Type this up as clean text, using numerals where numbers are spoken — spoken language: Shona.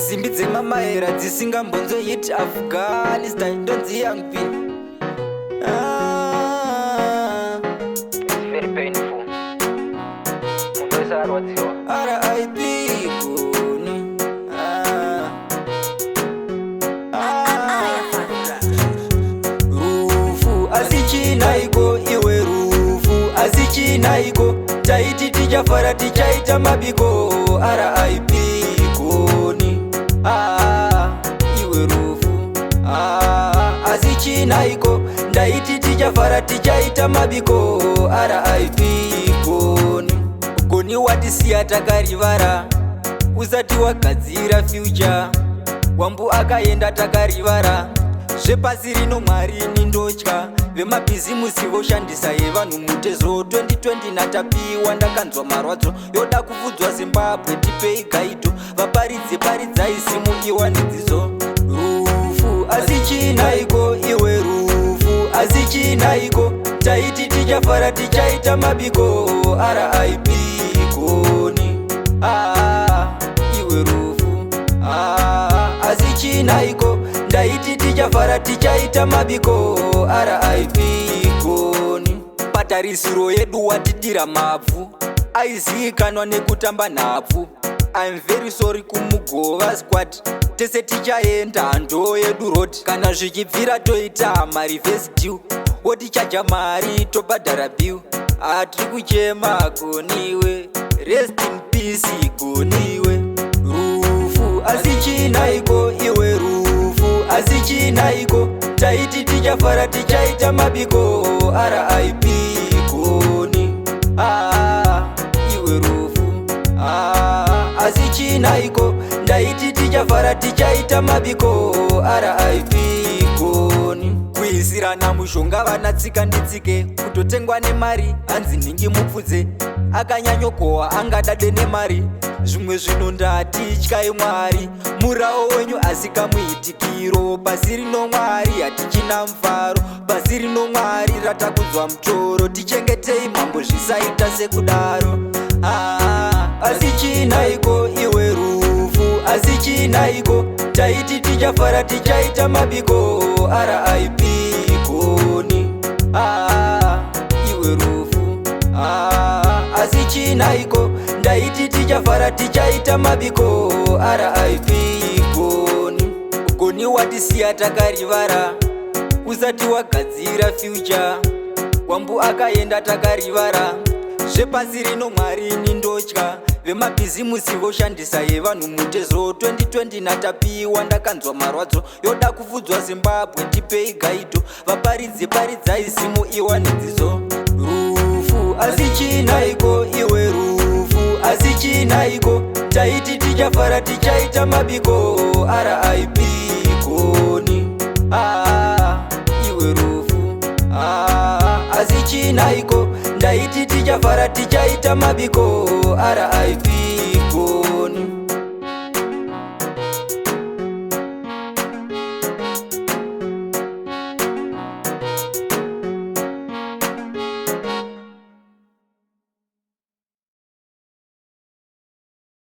simbi dzemamaera dzisingambonzoiti Afghanistan ndonzi young P. It's very painful. R.I.P. Kuni. Rufu asichinaiko iwe rufu asichinaiko taiti tichafara tichaita mabiko R.I.P. Kuni. Iwe rufu asichinaiko ndaiti tichafara tichaita mabiko R.I.P. Kuni. Kuni watisiya takarivara usati wagadzira future wambu akaenda takarivara zvepasi rino mwari nindotya vemabhizimusi voshandisa yevanhu mutezo 2020 natapiwa ndakanzwa marwadzo yoda kufudzwa Zimbabwe tipei gaito vaparidze paridzai simu iwanidziso rufu asichinaiko iwe rufu asichinaiko taiti tichafara tichaita mabiko R.I.P. Kuni. Iwe rufu asichinaiko ndaiti tichafara tichaita mabiko R.I.P. Kuni. Patarisiro yedu watidira mabvu aizikanwa nekutamba nhabvu. I'm very sorry kumugova squad tese tichaenda ndo yedu road kana zvichibvira toita mariverse deal wotichaja mari tobhadhara bill atiri kuchema Kuniwe rest in peace Kuniwe rufu asichinaiko iwe rufu asichinaiko taiti tichafara tichaita mabiko R.I.P. Kuni. Iwe rufu asichinaiko ndaiti tichafara tichaita mabiko R.I.P. Kuni. Kuisirana mushonga vanatsika nditsike kutotengwa nemari hanzi nhingi mupfudze akanyanyokohwa angadade nemari zvimwe zvino ndatityai Mwari murawo wenyu asikamuitikiro pasi rino Mwari hatichina mufaro pasi rino Mwari ratakunzwa mutoro tichengetei mambo zvisaita sekudaro asichinaiko iwe rufu asichinaiko taiti tichafara tichaita mabiko R.I.P. Kuni. Iwe rufu asichinaiko ndaiti tichafara tichaita mabiko R.I.P. Kuni. Kuni watisiya takarivara usati wagadzira future wambu akaenda takarivara zvepasi rino mwari nindotya vemabhizimusi voshandisa yevanhu mutezo 2020 natapiwa ndakanzwa marwadzo yoda kufudzwa Zimbabwe tipei gaito vaparidze paridzai simu iwanidziso rufu asichinaiko iwe rufu asichinaiko taiti tichafara tichaita mabiko R.I.P. Kuni. Iwe rufu asichinaiko ndaiti tichafara tichaita mabiko R.I.P.